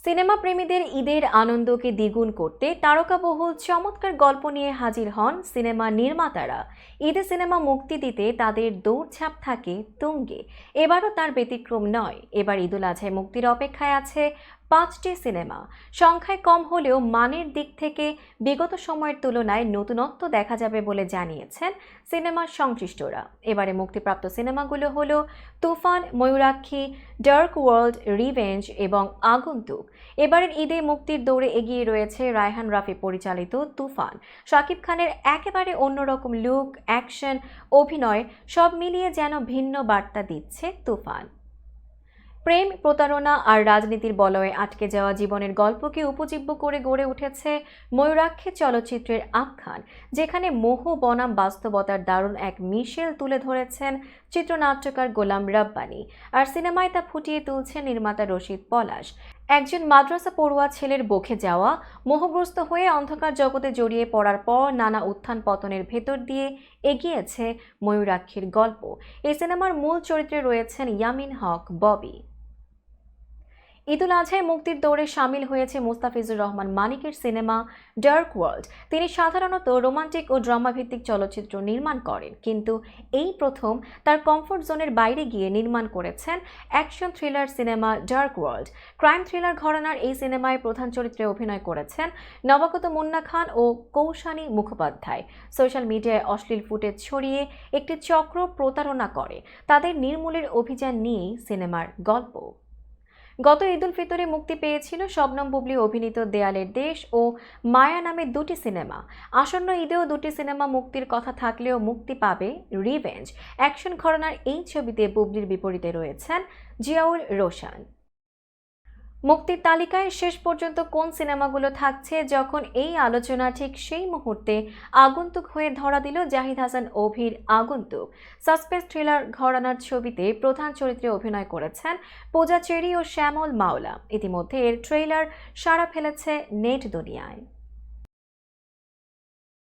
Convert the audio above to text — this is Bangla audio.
সিনেমা প্রেমীদের ঈদের আনন্দকে দ্বিগুণ করতে তারকাবহুল চমৎকার গল্প নিয়ে হাজির হন সিনেমা নির্মাতারা। ঈদে সিনেমা মুক্তি দিতে তাদের দৌড়ঝাঁপ থাকে তুঙ্গে। এবারও তার ব্যতিক্রম নয়। এবার ঈদুল আজহায় মুক্তির অপেক্ষায় আছে 5টি সিনেমা। সংখ্যায় কম হলেও মানের দিক থেকে বিগত সময়ের তুলনায় নতুনত্ব দেখা যাবে বলে জানিয়েছেন সিনেমা সংশ্লিষ্টরা। এবারে মুক্তিপ্রাপ্ত সিনেমাগুলো হলো তুফান, ময়ূরাক্ষী, ডার্ক ওয়ার্ল্ড, রিভেঞ্জ এবং আগন্তুক। এবারের ঈদে মুক্তির দৌড়ে এগিয়ে রয়েছে রায়হান রাফি পরিচালিত তুফান। শাকিব খানের একেবারে অন্যরকম লুক, অ্যাকশন, অভিনয় সব মিলিয়ে যেন ভিন্ন বার্তা দিচ্ছে তুফান। প্রেম, প্রতারণা আর রাজনীতির বলয়ে আটকে যাওয়া জীবনের গল্পকে উপজীব্য করে গড়ে উঠেছে ময়ূরাক্ষী চলচ্চিত্রের আখ্যান, যেখানে মোহ বনাম বাস্তবতার দারুণ এক মিশেল তুলে ধরেছেন চিত্রনাট্যকার গোলাম রাব্বানী। আর সিনেমায় তা ফুটিয়ে তুলছে নির্মাতা রশিদ পলাশ। একজন মাদ্রাসা পড়ুয়া ছেলের বকে যাওয়া, মোহগ্রস্ত হয়ে অন্ধকার জগতে জড়িয়ে পড়ার পর নানা উত্থান পতনের ভেতর দিয়ে এগিয়েছে ময়ূরাক্ষীর গল্প। এই সিনেমার মূল চরিত্রে রয়েছেন ইয়ামিন হক ববি। ঈদুল আজহায় মুক্তির দৌড়ে সামিল হয়েছে মুস্তাফিজুর রহমান মানিকের সিনেমা ডার্ক ওয়ার্ল্ড। তিনি সাধারণত রোমান্টিক ও ড্রামা ভিত্তিক চলচ্চিত্র নির্মাণ করেন, কিন্তু এই প্রথম তার কমফোর্ট জোনের বাইরে গিয়ে নির্মাণ করেছেন action thriller cinema dark world. Crime thriller ঘরানার এই সিনেমায় প্রধান চরিত্রে অভিনয় করেছেন নবাগত মুন্না খান ও কৌশানী মুখোপাধ্যায়। সোশ্যাল মিডিয়ায় অশ্লীল ফুটেজ ছড়িয়ে একটি চক্র প্রতারণা করে, তাদের নির্মূলের অভিযান নিয়েই সিনেমার গল্প। গত ঈদুল ফিতরে মুক্তি পেয়েছিল শবনম বুবলী অভিনীত দেয়ালের দেশ ও মায়া নামে দুটি সিনেমা। আসন্ন ঈদেও দুটি সিনেমা মুক্তির কথা থাকলেও মুক্তি পাবে রিভেঞ্জ। অ্যাকশন ঘরানার এই ছবিতে বুবলীর বিপরীতে রয়েছেন জিয়াউল রোশান। মুক্তির তালিকায় শেষ পর্যন্ত কোন সিনেমাগুলো থাকছে, যখন এই আলোচনা ঠিক সেই মুহূর্তে আগন্তুক হয়ে ধরা দিল জাহিদ হাসান অভির আগন্তুক। সাসপেন্স থ্রিলার ঘরানার ছবিতে প্রধান চরিত্রে অভিনয় করেছেন পূজা চেরি ও শ্যামল মাওলা। ইতিমধ্যে এর ট্রেইলার সাড়া ফেলেছে নেট দুনিয়ায়।